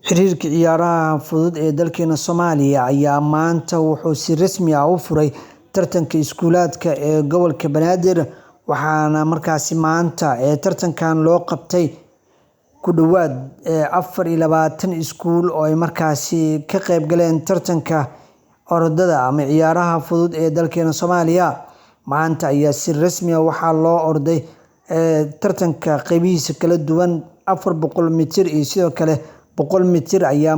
Xiriirka ciyaaraha fudud ee dalkeena Soomaaliya ayaa maanta wuxuu si rasmi ah u furay tartanka iskuulaadka ee gobolka Banaadir, waxaana maanta tartankan loo qabtay ku dhawaad 24 iskuul oo ay ka qayb galeen tartanka orodada ama ciyaaraha fudud ee dalkeena Soomaaliya. Maanta ayaa si rasmi ah waxaa loo orday tartanka qaybihiisa kala duwan 400 mitir iyo sidoo kale 100 mitir ayaa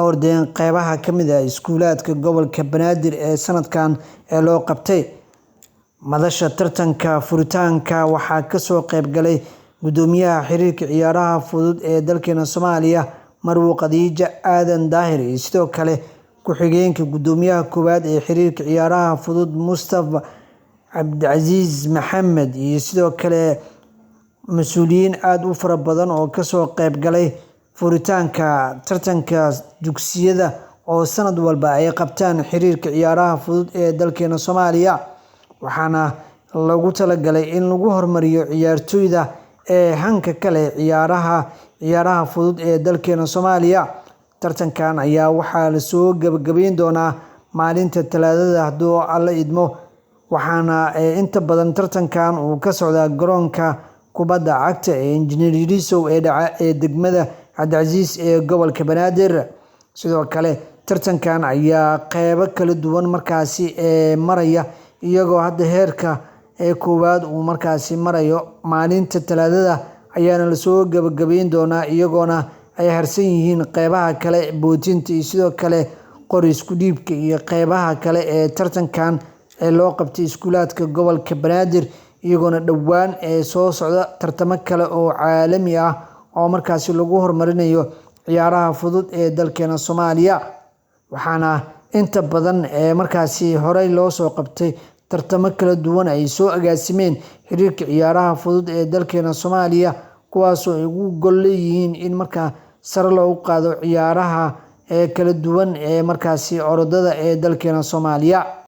ordeen qaybaha kamid ah iskuulaadka gobolka Banaadir ee sanadkan loo qabtay. Madasha tartanka furitaanka waxaa kasoo qayb galay gudoomiyaha xiriirka ciyaaraha fudud ee dalkeena Soomaaliya Marwo Khadiija Aadan Daahir iyo sidoo kale ku-xigeenka gudoomiyaha koowaad ee xiriirka ciyaaraha fudud Mustafa Cabdicasiis Maxamed iyo sidoo kale mas'uuliyiin aad u fara badan oo kasoo qayb galay furitaanka tartanka dugsiyada oo sanad walba ay qabtaan xiriirka ciyaaraha fudud ee dalkeena Soomaaliya, waxaana lagu talagalay in lagu horumariyo ciyaartoyda hanka kale ciyaaraha fudud ee dalkeena Soomaaliya. Tartankan ayaa waxaa la soo gabagabeyn doonaa maalinta Talaadada haddii Alle idmo, waxaana inta badan tartankan uu ka socdaa garoonka kubadda cagta ee Engineer Yarisow ee degmada Cabdicasiis ee gobolka Banaadir. Sidoo kale tartankan ayaa qaybo kala duwan maraya, iyagoo hadda heerka koowaad uu marayo. Maalinta Talaadada ayaana la soo gabagabeyn doonaa, iyagoona ay harsan yihiin qaybaha kale bootinta iyo sidoo kale qori isku dhiibka iyo qaybaha kale ee tartankan loo qabtay iskuulaadka gobolka Banaadir, iyagoona dhowaan soo socda tartamo kale oo caalami ah oo lagu horumarinayo ciyaaraha fudud ee dalkeena Soomaaliya. Waxaana inta badan horey loo soo qabtay tartamo kala duwan ay soo agaasimeen xiriirka ciyaaraha fudud ee dalkeena Soomaaliya, kuwaasoo ay ugu gol leeyihiin in sare loogu qaado ciyaaraha kala duwan ee orodada ee dalkeena Soomaaliya.